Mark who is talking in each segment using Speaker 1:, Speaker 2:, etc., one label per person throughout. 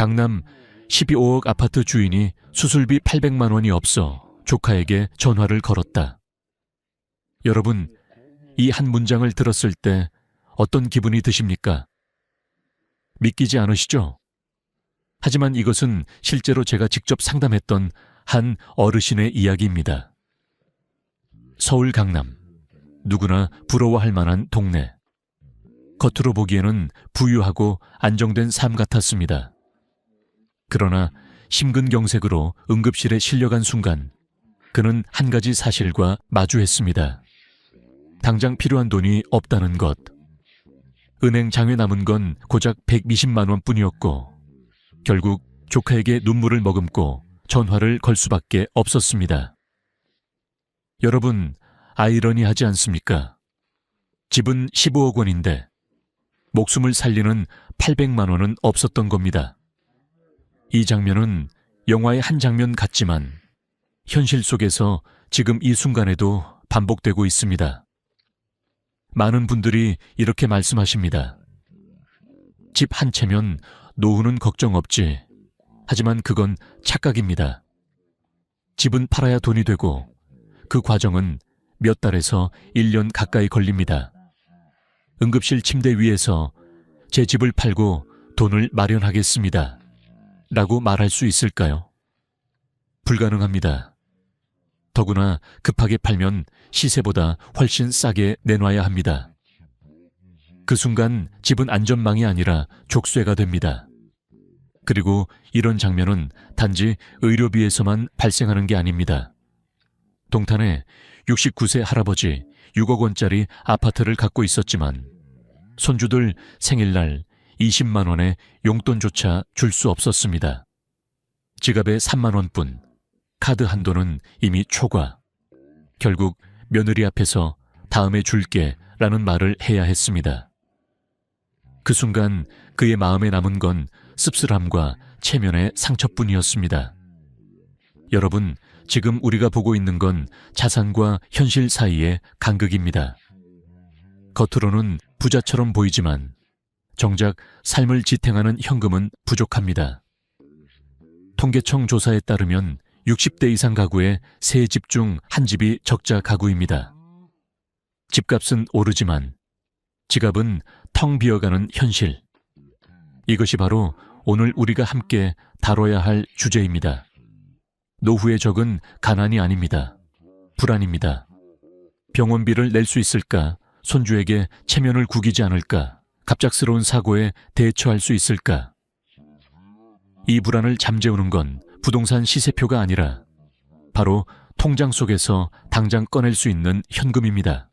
Speaker 1: 강남 12호억 아파트 주인이 수술비 800만 원이 없어 조카에게 전화를 걸었다. 여러분, 이 한 문장을 들었을 때 어떤 기분이 드십니까? 믿기지 않으시죠? 하지만 이것은 실제로 제가 직접 상담했던 한 어르신의 이야기입니다. 서울 강남, 누구나 부러워할 만한 동네. 겉으로 보기에는 부유하고 안정된 삶 같았습니다. 그러나 심근경색으로 응급실에 실려간 순간 그는 한 가지 사실과 마주했습니다. 당장 필요한 돈이 없다는 것. 은행 장에 남은 건 고작 120만 원뿐이었고 결국 조카에게 눈물을 머금고 전화를 걸 수밖에 없었습니다. 여러분, 아이러니하지 않습니까? 집은 15억 원인데 목숨을 살리는 800만 원은 없었던 겁니다. 이 장면은 영화의 한 장면 같지만 현실 속에서 지금 이 순간에도 반복되고 있습니다. 많은 분들이 이렇게 말씀하십니다. 집 한 채면 노후는 걱정 없지. 하지만 그건 착각입니다. 집은 팔아야 돈이 되고 그 과정은 몇 달에서 1년 가까이 걸립니다. 응급실 침대 위에서 제 집을 팔고 돈을 마련하겠습니다. 라고 말할 수 있을까요? 불가능합니다. 더구나 급하게 팔면 시세보다 훨씬 싸게 내놔야 합니다. 그 순간 집은 안전망이 아니라 족쇄가 됩니다. 그리고 이런 장면은 단지 의료비에서만 발생하는 게 아닙니다. 동탄에 69세 할아버지 6억 원짜리 아파트를 갖고 있었지만 손주들 생일날 20만 원의 용돈조차 줄 수 없었습니다. 지갑에 3만 원뿐, 카드 한도는 이미 초과. 결국 며느리 앞에서 다음에 줄게 라는 말을 해야 했습니다. 그 순간 그의 마음에 남은 건 씁쓸함과 체면의 상처뿐이었습니다. 여러분, 지금 우리가 보고 있는 건 자산과 현실 사이의 간극입니다. 겉으로는 부자처럼 보이지만 정작 삶을 지탱하는 현금은 부족합니다. 통계청 조사에 따르면 60대 이상 가구의 3집 중 1집이 적자 가구입니다. 집값은 오르지만 지갑은 텅 비어가는 현실. 이것이 바로 오늘 우리가 함께 다뤄야 할 주제입니다. 노후의 적은 가난이 아닙니다. 불안입니다. 병원비를 낼 수 있을까? 손주에게 체면을 구기지 않을까? 갑작스러운 사고에 대처할 수 있을까? 이 불안을 잠재우는 건 부동산 시세표가 아니라 바로 통장 속에서 당장 꺼낼 수 있는 현금입니다.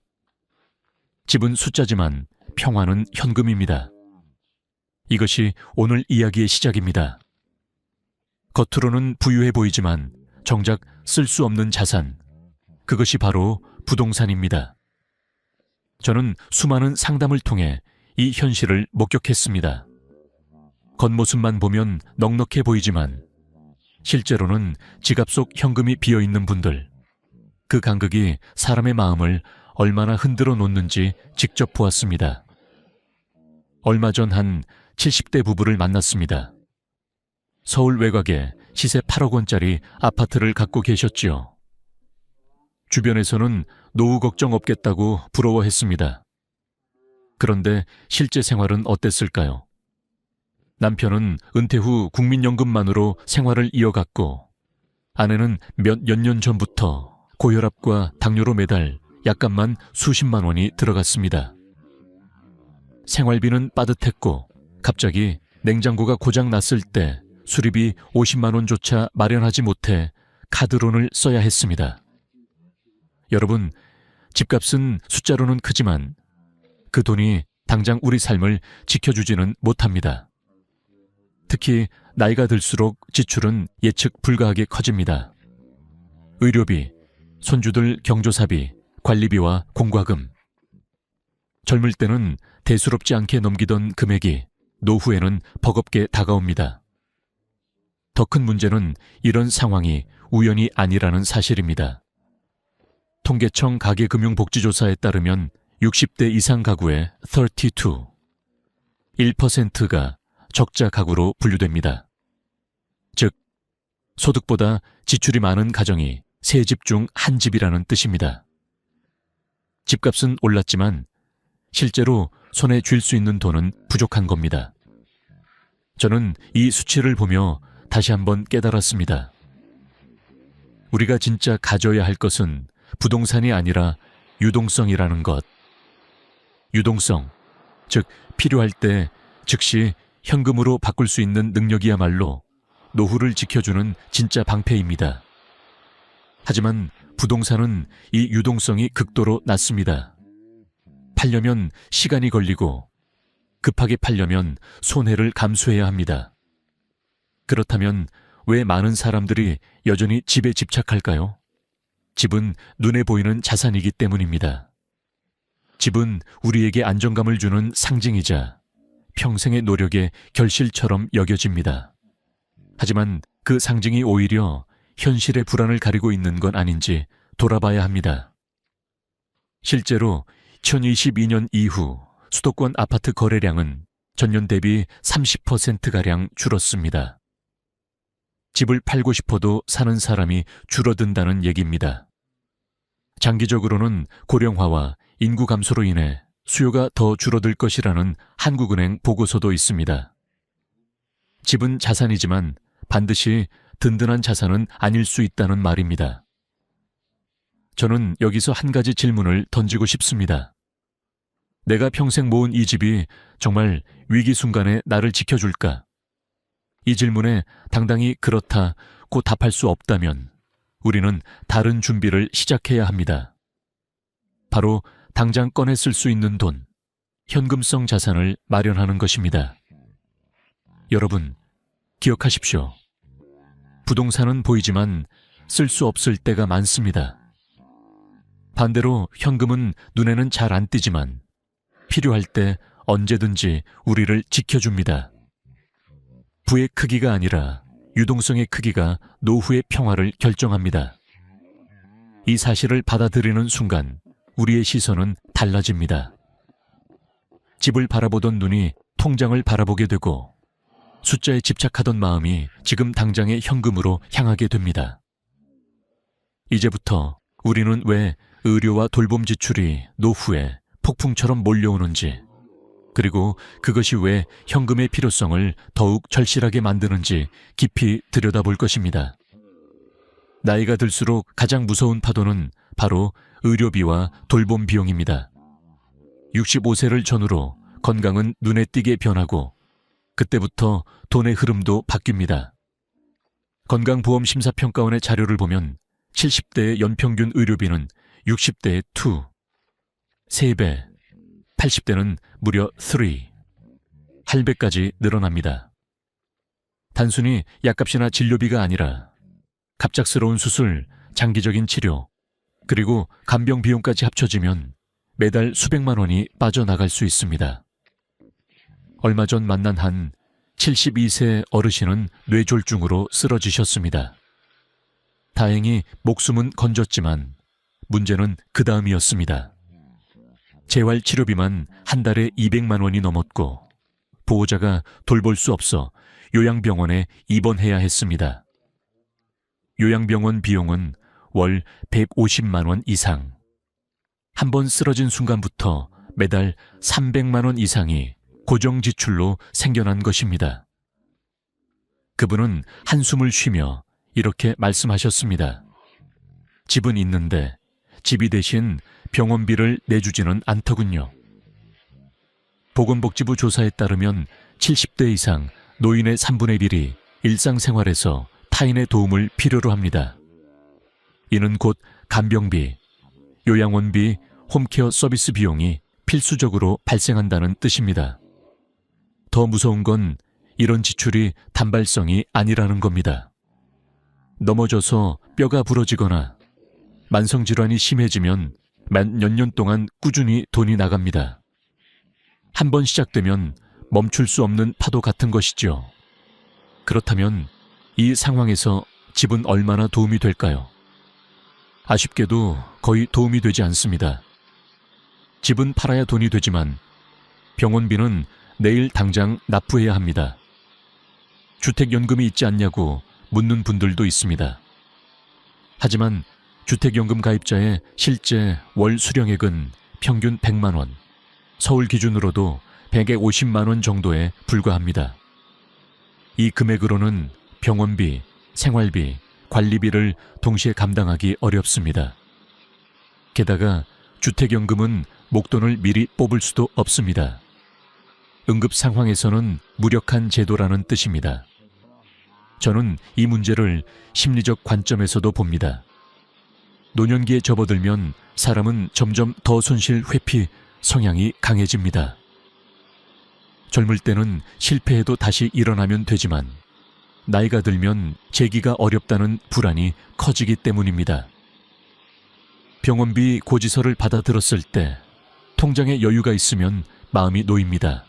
Speaker 1: 집은 숫자지만 평화는 현금입니다. 이것이 오늘 이야기의 시작입니다. 겉으로는 부유해 보이지만 정작 쓸 수 없는 자산, 그것이 바로 부동산입니다. 저는 수많은 상담을 통해 이 현실을 목격했습니다. 겉모습만 보면 넉넉해 보이지만 실제로는 지갑 속 현금이 비어있는 분들, 그 간극이 사람의 마음을 얼마나 흔들어 놓는지 직접 보았습니다. 얼마 전 한 70대 부부를 만났습니다. 서울 외곽에 시세 8억 원짜리 아파트를 갖고 계셨지요. 주변에서는 노후 걱정 없겠다고 부러워했습니다. 그런데 실제 생활은 어땠을까요? 남편은 은퇴 후 국민연금만으로 생활을 이어갔고 아내는 몇 년 전부터 고혈압과 당뇨로 매달 약값만 수십만 원이 들어갔습니다. 생활비는 빠듯했고 갑자기 냉장고가 고장 났을 때 수리비 50만 원조차 마련하지 못해 카드론을 써야 했습니다. 여러분, 집값은 숫자로는 크지만 그 돈이 당장 우리 삶을 지켜주지는 못합니다. 특히 나이가 들수록 지출은 예측 불가하게 커집니다. 의료비, 손주들 경조사비, 관리비와 공과금. 젊을 때는 대수롭지 않게 넘기던 금액이 노후에는 버겁게 다가옵니다. 더 큰 문제는 이런 상황이 우연이 아니라는 사실입니다. 통계청 가계금융복지조사에 따르면 60대 이상 가구의 1%가 적자 가구로 분류됩니다. 소득보다 지출이 많은 가정이 세 집 중 한 집이라는 뜻입니다. 집값은 올랐지만 실제로 손에 쥘 수 있는 돈은 부족한 겁니다. 저는 이 수치를 보며 다시 한번 깨달았습니다. 우리가 진짜 가져야 할 것은 부동산이 아니라 유동성이라는 것. 유동성, 즉 필요할 때 즉시 현금으로 바꿀 수 있는 능력이야말로 노후를 지켜주는 진짜 방패입니다. 하지만 부동산은 이 유동성이 극도로 낮습니다. 팔려면 시간이 걸리고 급하게 팔려면 손해를 감수해야 합니다. 그렇다면 왜 많은 사람들이 여전히 집에 집착할까요? 집은 눈에 보이는 자산이기 때문입니다. 집은 우리에게 안정감을 주는 상징이자 평생의 노력의 결실처럼 여겨집니다. 하지만 그 상징이 오히려 현실의 불안을 가리고 있는 건 아닌지 돌아봐야 합니다. 실제로 2022년 이후 수도권 아파트 거래량은 전년 대비 30%가량 줄었습니다. 집을 팔고 싶어도 사는 사람이 줄어든다는 얘기입니다. 장기적으로는 고령화와 인구 감소로 인해 수요가 더 줄어들 것이라는 한국은행 보고서도 있습니다. 집은 자산이지만 반드시 든든한 자산은 아닐 수 있다는 말입니다. 저는 여기서 한 가지 질문을 던지고 싶습니다. 내가 평생 모은 이 집이 정말 위기 순간에 나를 지켜줄까? 이 질문에 당당히 그렇다고 답할 수 없다면 우리는 다른 준비를 시작해야 합니다. 바로 당장 꺼내 쓸 수 있는 돈, 현금성 자산을 마련하는 것입니다. 여러분, 기억하십시오. 부동산은 보이지만 쓸 수 없을 때가 많습니다. 반대로 현금은 눈에는 잘 안 띄지만 필요할 때 언제든지 우리를 지켜줍니다. 부의 크기가 아니라 유동성의 크기가 노후의 평화를 결정합니다. 이 사실을 받아들이는 순간 우리의 시선은 달라집니다. 집을 바라보던 눈이 통장을 바라보게 되고 숫자에 집착하던 마음이 지금 당장의 현금으로 향하게 됩니다. 이제부터 우리는 왜 의료와 돌봄 지출이 노후에 폭풍처럼 몰려오는지, 그리고 그것이 왜 현금의 필요성을 더욱 절실하게 만드는지 깊이 들여다볼 것입니다. 나이가 들수록 가장 무서운 파도는 바로 의료비와 돌봄 비용입니다. 65세를 전후로 건강은 눈에 띄게 변하고 그때부터 돈의 흐름도 바뀝니다. 건강보험심사평가원의 자료를 보면 70대의 연평균 의료비는 60대의 2, 3배, 80대는 무려 3, 할배까지 늘어납니다. 단순히 약값이나 진료비가 아니라 갑작스러운 수술, 장기적인 치료, 그리고 간병 비용까지 합쳐지면 매달 수백만 원이 빠져나갈 수 있습니다. 얼마 전 만난 한 72세 어르신은 뇌졸중으로 쓰러지셨습니다. 다행히 목숨은 건졌지만 문제는 그 다음이었습니다. 재활치료비만 한 달에 200만 원이 넘었고 보호자가 돌볼 수 없어 요양병원에 입원해야 했습니다. 요양병원 비용은 월 150만 원 이상. 한 번 쓰러진 순간부터 매달 300만 원 이상이 고정지출로 생겨난 것입니다. 그분은 한숨을 쉬며 이렇게 말씀하셨습니다. 집은 있는데 집이 대신 병원비를 내주지는 않더군요. 보건복지부 조사에 따르면 70대 이상 노인의 3분의 1이 일상생활에서 타인의 도움을 필요로 합니다. 이는 곧 간병비, 요양원비, 홈케어 서비스 비용이 필수적으로 발생한다는 뜻입니다. 더 무서운 건 이런 지출이 단발성이 아니라는 겁니다. 넘어져서 뼈가 부러지거나 만성질환이 심해지면 몇 년 동안 꾸준히 돈이 나갑니다. 한 번 시작되면 멈출 수 없는 파도 같은 것이죠. 그렇다면 이 상황에서 집은 얼마나 도움이 될까요? 아쉽게도 거의 도움이 되지 않습니다. 집은 팔아야 돈이 되지만 병원비는 내일 당장 납부해야 합니다. 주택연금이 있지 않냐고 묻는 분들도 있습니다. 하지만 주택연금 가입자의 실제 월 수령액은 평균 100만 원, 서울 기준으로도 150만 원 정도에 불과합니다. 이 금액으로는 병원비, 생활비, 관리비를 동시에 감당하기 어렵습니다. 게다가 주택연금은 목돈을 미리 뽑을 수도 없습니다. 응급 상황에서는 무력한 제도라는 뜻입니다. 저는 이 문제를 심리적 관점에서도 봅니다. 노년기에 접어들면 사람은 점점 더 손실 회피 성향이 강해집니다. 젊을 때는 실패해도 다시 일어나면 되지만 나이가 들면 재기가 어렵다는 불안이 커지기 때문입니다. 병원비 고지서를 받아들었을 때 통장에 여유가 있으면 마음이 놓입니다.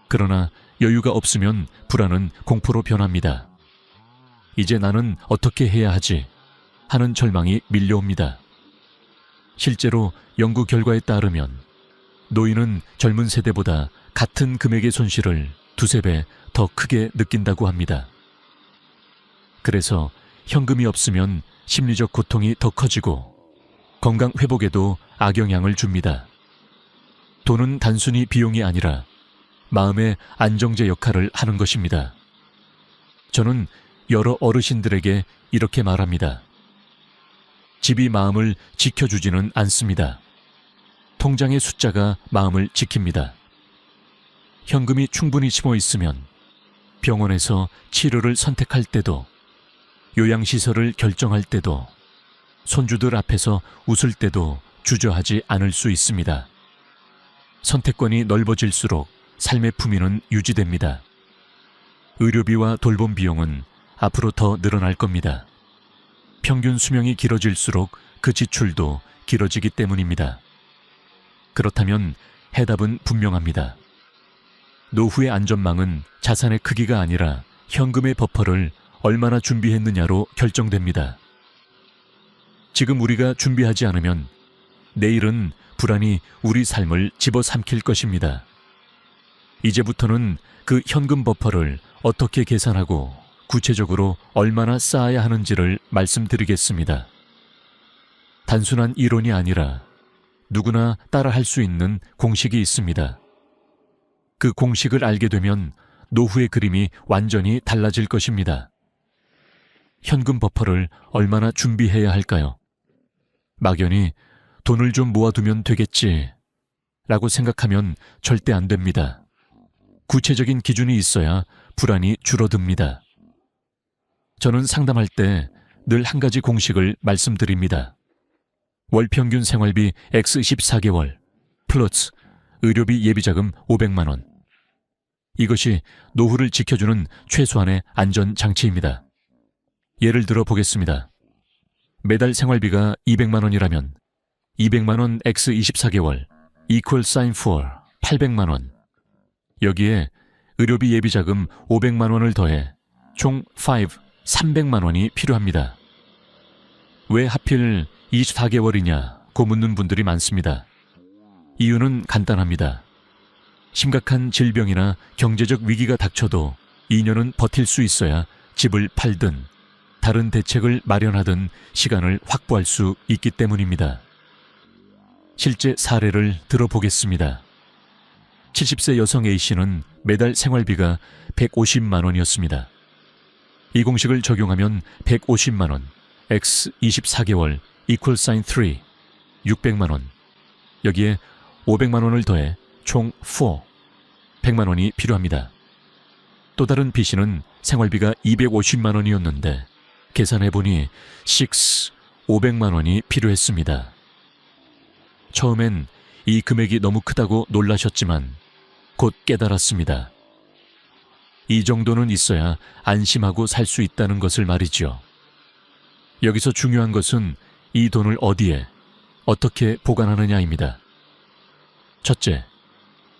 Speaker 1: 그러나 여유가 없으면 불안은 공포로 변합니다. 이제 나는 어떻게 해야 하지? 하는 절망이 밀려옵니다. 실제로 연구 결과에 따르면 노인은 젊은 세대보다 같은 금액의 손실을 두세 배 더 크게 느낀다고 합니다. 그래서 현금이 없으면 심리적 고통이 더 커지고 건강 회복에도 악영향을 줍니다. 돈은 단순히 비용이 아니라 마음의 안정제 역할을 하는 것입니다. 저는 여러 어르신들에게 이렇게 말합니다. 집이 마음을 지켜주지는 않습니다. 통장의 숫자가 마음을 지킵니다. 현금이 충분히 심어 있으면 병원에서 치료를 선택할 때도, 요양시설을 결정할 때도, 손주들 앞에서 웃을 때도 주저하지 않을 수 있습니다. 선택권이 넓어질수록 삶의 품위는 유지됩니다. 의료비와 돌봄 비용은 앞으로 더 늘어날 겁니다. 평균 수명이 길어질수록 그 지출도 길어지기 때문입니다. 그렇다면 해답은 분명합니다. 노후의 안전망은 자산의 크기가 아니라 현금의 버퍼를 얼마나 준비했느냐로 결정됩니다. 지금 우리가 준비하지 않으면 내일은 불안이 우리 삶을 집어삼킬 것입니다. 이제부터는 그 현금 버퍼를 어떻게 계산하고 구체적으로 얼마나 쌓아야 하는지를 말씀드리겠습니다. 단순한 이론이 아니라 누구나 따라할 수 있는 공식이 있습니다. 그 공식을 알게 되면 노후의 그림이 완전히 달라질 것입니다. 현금 버퍼를 얼마나 준비해야 할까요? 막연히 돈을 좀 모아두면 되겠지 라고 생각하면 절대 안 됩니다. 구체적인 기준이 있어야 불안이 줄어듭니다. 저는 상담할 때 늘 한 가지 공식을 말씀드립니다. 월 평균 생활비 X 14개월 플러스 의료비 예비자금 500만 원. 이것이 노후를 지켜주는 최소한의 안전장치입니다. 예를 들어 보겠습니다. 매달 생활비가 200만 원이라면 200만 원 X 24개월 equal sign for 800만 원. 여기에 의료비 예비자금 500만 원을 더해 총 300만 원이 필요합니다. 왜 하필 24개월이냐고 묻는 분들이 많습니다. 이유는 간단합니다. 심각한 질병이나 경제적 위기가 닥쳐도 2년은 버틸 수 있어야 집을 팔든 다른 대책을 마련하든 시간을 확보할 수 있기 때문입니다. 실제 사례를 들어보겠습니다. 70세 여성 A씨는 매달 생활비가 150만 원이었습니다. 이 공식을 적용하면 150만 원, X 24개월, equal sign 3, 600만 원. 여기에 500만 원을 더해 총 100만 원이 필요합니다. 또 다른 B씨는 생활비가 250만 원이었는데 계산해보니 500만 원이 필요했습니다. 처음엔 이 금액이 너무 크다고 놀라셨지만 곧 깨달았습니다. 이 정도는 있어야 안심하고 살 수 있다는 것을 말이죠. 여기서 중요한 것은 이 돈을 어디에, 어떻게 보관하느냐입니다. 첫째,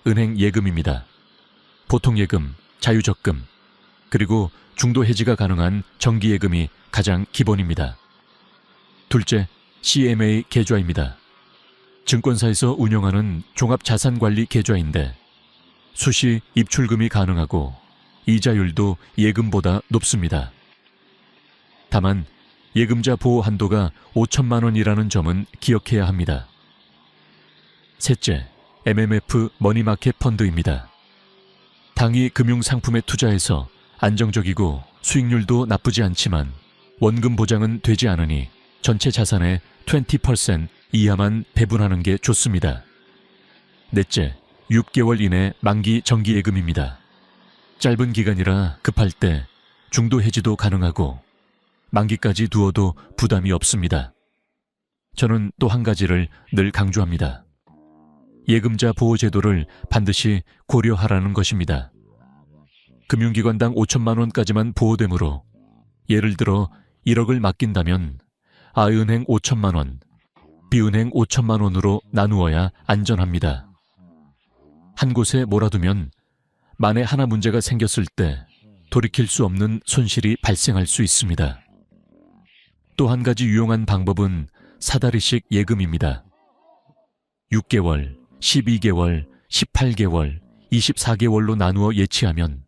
Speaker 1: 은행 예금입니다. 보통예금, 자유적금, 그리고 중도 해지가 가능한 정기예금이 가장 기본입니다. 둘째, CMA 계좌입니다. 증권사에서 운영하는 종합자산관리 계좌인데 수시 입출금이 가능하고 이자율도 예금보다 높습니다. 다만 예금자 보호 한도가 5천만 원이라는 점은 기억해야 합니다. 셋째, MMF 머니마켓 펀드입니다. 당이 금융상품에 투자해서 안정적이고 수익률도 나쁘지 않지만 원금 보장은 되지 않으니 전체 자산의 20% 이하만 배분하는 게 좋습니다. 넷째, 6개월 이내 만기 정기예금입니다. 짧은 기간이라 급할 때 중도 해지도 가능하고 만기까지 두어도 부담이 없습니다. 저는 또 한 가지를 늘 강조합니다. 예금자 보호제도를 반드시 고려하라는 것입니다. 금융기관당 5천만 원까지만 보호되므로 예를 들어 1억을 맡긴다면 A은행 5천만 원, B은행 5천만 원으로 나누어야 안전합니다. 한 곳에 몰아두면 만에 하나 문제가 생겼을 때 돌이킬 수 없는 손실이 발생할 수 있습니다. 또 한 가지 유용한 방법은 사다리식 예금입니다. 6개월, 12개월, 18개월, 24개월로 나누어 예치하면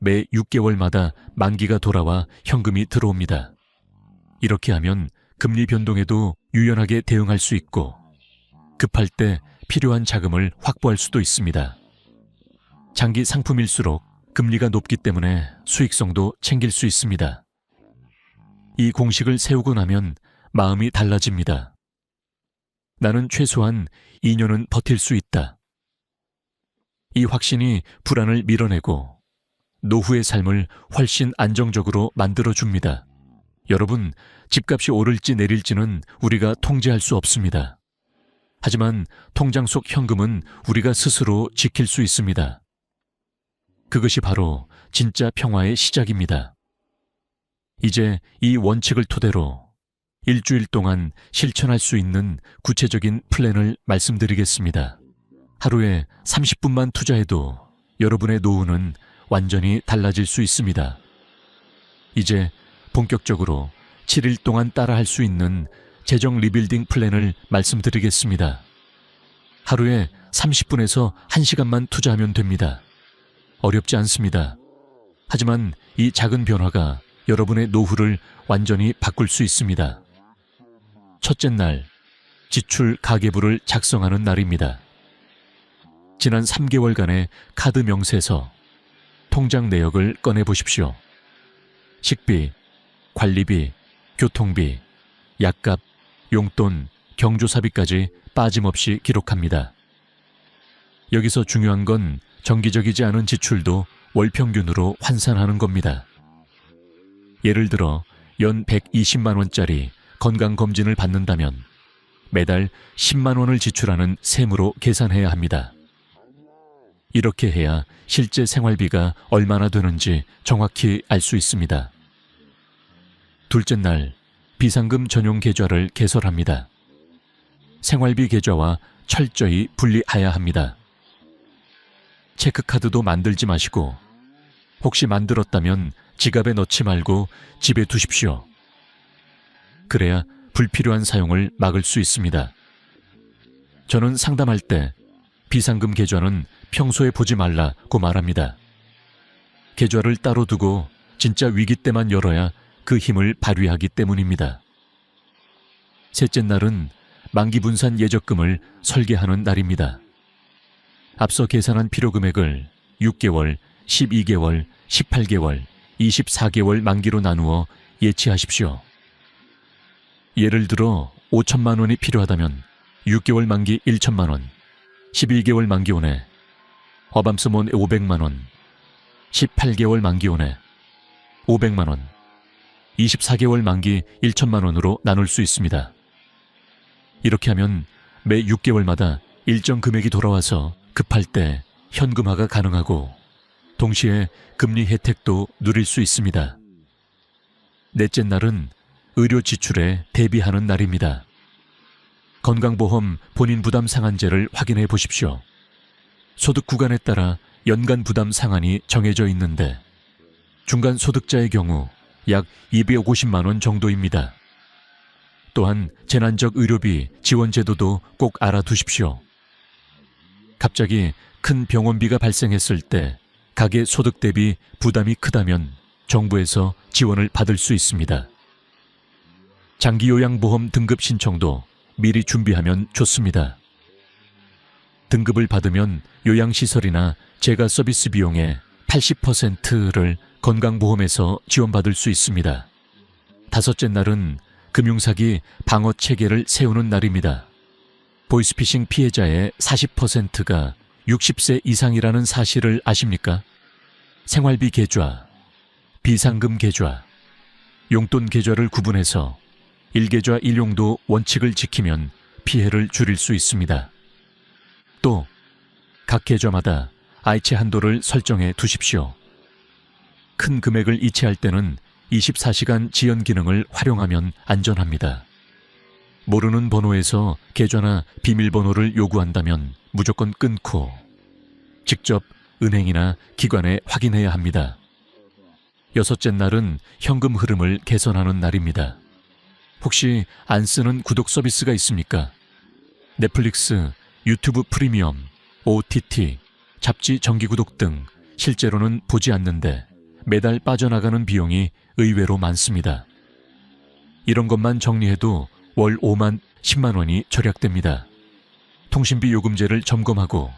Speaker 1: 매 6개월마다 만기가 돌아와 현금이 들어옵니다. 이렇게 하면 금리 변동에도 유연하게 대응할 수 있고 급할 때 필요한 자금을 확보할 수도 있습니다. 장기 상품일수록 금리가 높기 때문에 수익성도 챙길 수 있습니다. 이 공식을 세우고 나면 마음이 달라집니다. 나는 최소한 2년은 버틸 수 있다. 이 확신이 불안을 밀어내고 노후의 삶을 훨씬 안정적으로 만들어줍니다. 여러분, 집값이 오를지 내릴지는 우리가 통제할 수 없습니다. 하지만 통장 속 현금은 우리가 스스로 지킬 수 있습니다. 그것이 바로 진짜 평화의 시작입니다. 이제 이 원칙을 토대로 일주일 동안 실천할 수 있는 구체적인 플랜을 말씀드리겠습니다. 하루에 30분만 투자해도 여러분의 노후는 완전히 달라질 수 있습니다. 이제 본격적으로 7일 동안 따라할 수 있는 재정 리빌딩 플랜을 말씀드리겠습니다. 하루에 30분에서 1시간만 투자하면 됩니다. 어렵지 않습니다. 하지만 이 작은 변화가 여러분의 노후를 완전히 바꿀 수 있습니다. 첫째 날, 지출 가계부를 작성하는 날입니다. 지난 3개월간의 카드 명세서, 통장 내역을 꺼내보십시오. 식비, 관리비, 교통비, 약값, 용돈, 경조사비까지 빠짐없이 기록합니다. 여기서 중요한 건 정기적이지 않은 지출도 월 평균으로 환산하는 겁니다. 예를 들어 연 120만 원짜리 건강검진을 받는다면 매달 10만 원을 지출하는 셈으로 계산해야 합니다. 이렇게 해야 실제 생활비가 얼마나 되는지 정확히 알 수 있습니다. 둘째 날, 비상금 전용 계좌를 개설합니다. 생활비 계좌와 철저히 분리해야 합니다. 체크카드도 만들지 마시고 혹시 만들었다면 지갑에 넣지 말고 집에 두십시오. 그래야 불필요한 사용을 막을 수 있습니다. 저는 상담할 때 비상금 계좌는 평소에 보지 말라고 말합니다. 계좌를 따로 두고 진짜 위기 때만 열어야 그 힘을 발휘하기 때문입니다. 셋째 날은 만기분산 예적금을 설계하는 날입니다. 앞서 계산한 필요 금액을 6개월, 12개월, 18개월, 24개월 만기로 나누어 예치하십시오. 예를 들어 5천만 원이 필요하다면 6개월 만기 1천만 원, 12개월 만기 오내 어밤스몬 500만 원, 18개월 만기 오내 500만 원, 24개월 만기 1천만 원으로 나눌 수 있습니다. 이렇게 하면 매 6개월마다 일정 금액이 돌아와서 급할 때 현금화가 가능하고 동시에 금리 혜택도 누릴 수 있습니다. 넷째 날은 의료 지출에 대비하는 날입니다. 건강보험 본인 부담 상한제를 확인해 보십시오. 소득 구간에 따라 연간 부담 상한이 정해져 있는데 중간 소득자의 경우 약 250만 원 정도입니다. 또한 재난적 의료비 지원 제도도 꼭 알아두십시오. 갑자기 큰 병원비가 발생했을 때 가계 소득 대비 부담이 크다면 정부에서 지원을 받을 수 있습니다. 장기요양보험 등급 신청도 미리 준비하면 좋습니다. 등급을 받으면 요양시설이나 재가 서비스 비용의 80%를 건강보험에서 지원받을 수 있습니다. 다섯째 날은 금융사기 방어 체계를 세우는 날입니다. 보이스피싱 피해자의 40%가 60세 이상이라는 사실을 아십니까? 생활비 계좌, 비상금 계좌, 용돈 계좌를 구분해서 1계좌 1용도 원칙을 지키면 피해를 줄일 수 있습니다. 또 각 계좌마다 아이체 한도를 설정해 두십시오. 큰 금액을 이체할 때는 24시간 지연 기능을 활용하면 안전합니다. 모르는 번호에서 계좌나 비밀번호를 요구한다면 무조건 끊고 직접 은행이나 기관에 확인해야 합니다. 여섯째 날은 현금 흐름을 개선하는 날입니다. 혹시 안 쓰는 구독 서비스가 있습니까? 넷플릭스, 유튜브 프리미엄, OTT, 잡지 정기구독 등 실제로는 보지 않는데 매달 빠져나가는 비용이 의외로 많습니다. 이런 것만 정리해도 월 5만, 10만 원이 절약됩니다. 통신비 요금제를 점검하고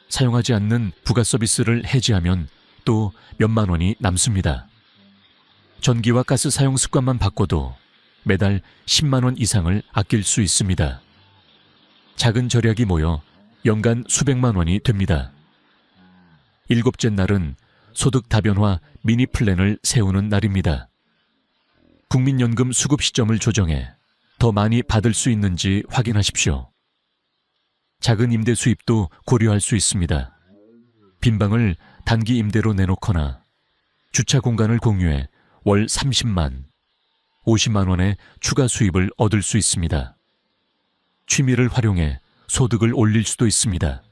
Speaker 1: 사용하지 않는 부가 서비스를 해지하면 또 몇만 원이 남습니다. 전기와 가스 사용 습관만 바꿔도 매달 10만 원 이상을 아낄 수 있습니다. 작은 절약이 모여 연간 수백만 원이 됩니다. 일곱째 날은 소득 다변화 미니 플랜을 세우는 날입니다. 국민연금 수급 시점을 조정해 더 많이 받을 수 있는지 확인하십시오. 작은 임대 수입도 고려할 수 있습니다. 빈방을 단기 임대로 내놓거나 주차 공간을 공유해 월 30만, 50만 원의 추가 수입을 얻을 수 있습니다. 취미를 활용해 소득을 올릴 수도 있습니다.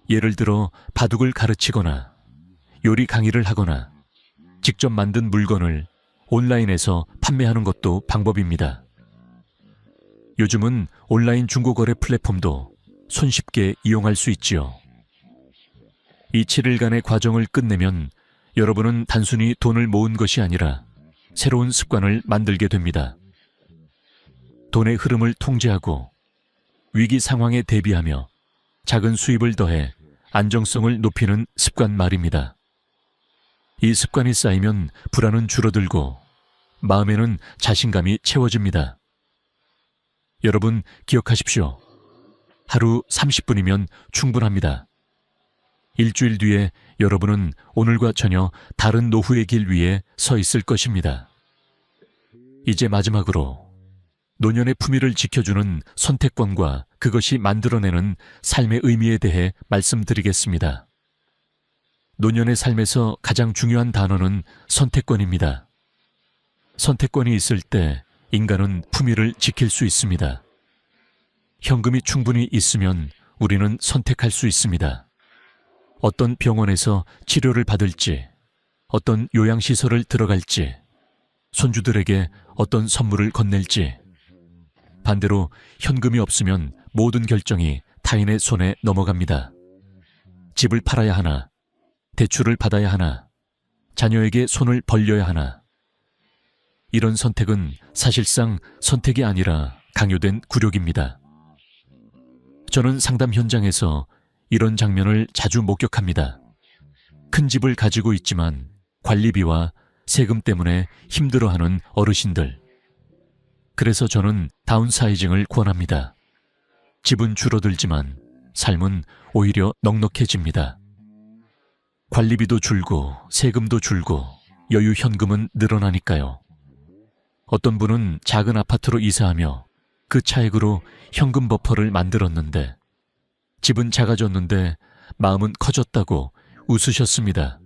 Speaker 1: 예를 들어 바둑을 가르치거나 요리 강의를 하거나 직접 만든 물건을 온라인에서 판매하는 것도 방법입니다. 요즘은 온라인 중고거래 플랫폼도 손쉽게 이용할 수 있지요. 이 7일간의 과정을 끝내면 여러분은 단순히 돈을 모은 것이 아니라 새로운 습관을 만들게 됩니다. 돈의 흐름을 통제하고 위기 상황에 대비하며 작은 수입을 더해 안정성을 높이는 습관 말입니다. 이 습관이 쌓이면 불안은 줄어들고 마음에는 자신감이 채워집니다. 여러분 기억하십시오. 하루 30분이면 충분합니다. 일주일 뒤에 여러분은 오늘과 전혀 다른 노후의 길 위에 서 있을 것입니다. 이제 마지막으로 노년의 품위를 지켜주는 선택권과 그것이 만들어내는 삶의 의미에 대해 말씀드리겠습니다. 노년의 삶에서 가장 중요한 단어는 선택권입니다. 선택권이 있을 때 인간은 품위를 지킬 수 있습니다. 현금이 충분히 있으면 우리는 선택할 수 있습니다. 어떤 병원에서 치료를 받을지, 어떤 요양시설을 들어갈지, 손주들에게 어떤 선물을 건넬지, 반대로 현금이 없으면 모든 결정이 타인의 손에 넘어갑니다. 집을 팔아야 하나, 대출을 받아야 하나, 자녀에게 손을 벌려야 하나. 이런 선택은 사실상 선택이 아니라 강요된 굴욕입니다. 저는 상담 현장에서 이런 장면을 자주 목격합니다. 큰 집을 가지고 있지만 관리비와 세금 때문에 힘들어하는 어르신들. 그래서 저는 다운사이징을 권합니다. 집은 줄어들지만 삶은 오히려 넉넉해집니다. 관리비도 줄고 세금도 줄고 여유 현금은 늘어나니까요. 어떤 분은 작은 아파트로 이사하며 그 차액으로 현금 버퍼를 만들었는데 집은 작아졌는데 마음은 커졌다고 웃으셨습니다.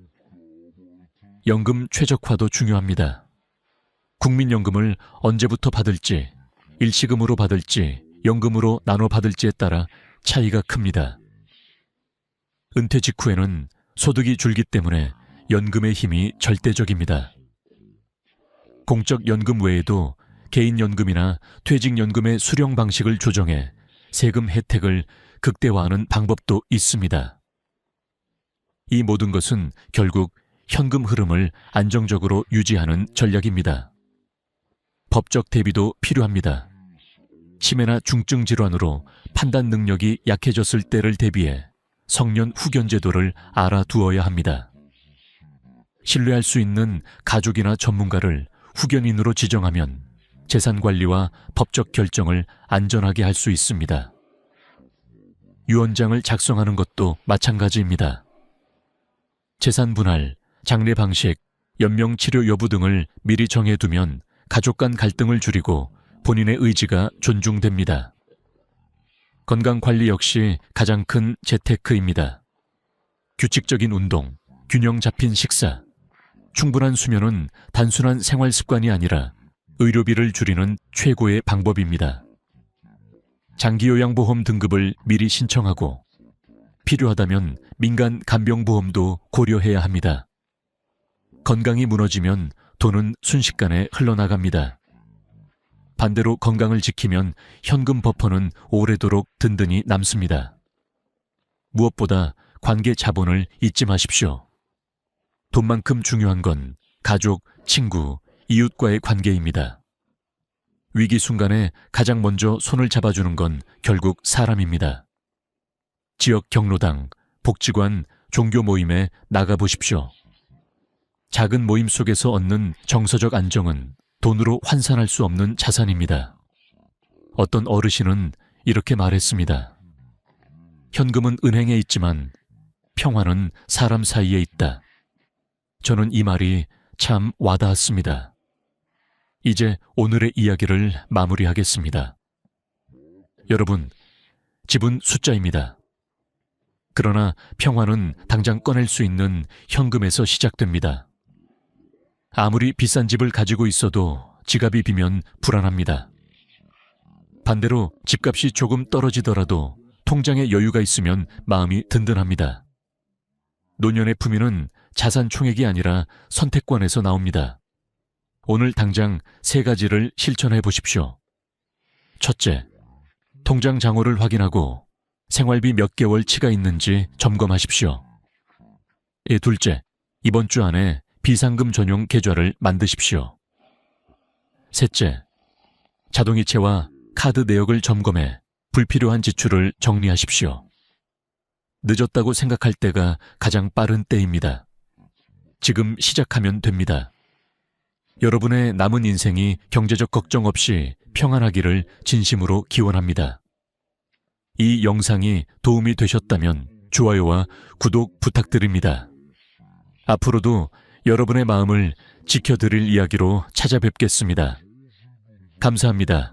Speaker 1: 연금 최적화도 중요합니다. 국민연금을 언제부터 받을지, 일시금으로 받을지, 연금으로 나눠 받을지에 따라 차이가 큽니다. 은퇴 직후에는 소득이 줄기 때문에 연금의 힘이 절대적입니다. 공적 연금 외에도 개인연금이나 퇴직연금의 수령 방식을 조정해 세금 혜택을 극대화하는 방법도 있습니다. 이 모든 것은 결국 현금 흐름을 안정적으로 유지하는 전략입니다. 법적 대비도 필요합니다. 치매나 중증 질환으로 판단 능력이 약해졌을 때를 대비해 성년 후견 제도를 알아두어야 합니다. 신뢰할 수 있는 가족이나 전문가를 후견인으로 지정하면 재산 관리와 법적 결정을 안전하게 할 수 있습니다. 유언장을 작성하는 것도 마찬가지입니다. 재산 분할, 장례 방식, 연명 치료 여부 등을 미리 정해두면 가족 간 갈등을 줄이고 본인의 의지가 존중됩니다. 건강 관리 역시 가장 큰 재테크입니다. 규칙적인 운동, 균형 잡힌 식사, 충분한 수면은 단순한 생활 습관이 아니라 의료비를 줄이는 최고의 방법입니다. 장기요양보험 등급을 미리 신청하고 필요하다면 민간 간병보험도 고려해야 합니다. 건강이 무너지면 돈은 순식간에 흘러나갑니다. 반대로 건강을 지키면 현금 버퍼는 오래도록 든든히 남습니다. 무엇보다 관계 자본을 잊지 마십시오. 돈만큼 중요한 건 가족, 친구, 이웃과의 관계입니다. 위기 순간에 가장 먼저 손을 잡아주는 건 결국 사람입니다. 지역 경로당, 복지관, 종교 모임에 나가보십시오. 작은 모임 속에서 얻는 정서적 안정은 돈으로 환산할 수 없는 자산입니다. 어떤 어르신은 이렇게 말했습니다. 현금은 은행에 있지만 평화는 사람 사이에 있다. 저는 이 말이 참 와닿았습니다. 이제 오늘의 이야기를 마무리하겠습니다. 여러분, 집은 숫자입니다. 그러나 평화는 당장 꺼낼 수 있는 현금에서 시작됩니다. 아무리 비싼 집을 가지고 있어도 지갑이 비면 불안합니다. 반대로 집값이 조금 떨어지더라도 통장에 여유가 있으면 마음이 든든합니다. 노년의 품위는 자산 총액이 아니라 선택권에서 나옵니다. 오늘 당장 3가지를 실천해 보십시오. 첫째, 통장 잔고를 확인하고 생활비 몇 개월 치가 있는지 점검하십시오. 둘째, 이번 주 안에 비상금 전용 계좌를 만드십시오. 셋째, 자동이체와 카드 내역을 점검해 불필요한 지출을 정리하십시오. 늦었다고 생각할 때가 가장 빠른 때입니다. 지금 시작하면 됩니다. 여러분의 남은 인생이 경제적 걱정 없이 평안하기를 진심으로 기원합니다. 이 영상이 도움이 되셨다면 좋아요와 구독 부탁드립니다. 앞으로도 여러분의 마음을 지켜드릴 이야기로 찾아뵙겠습니다. 감사합니다.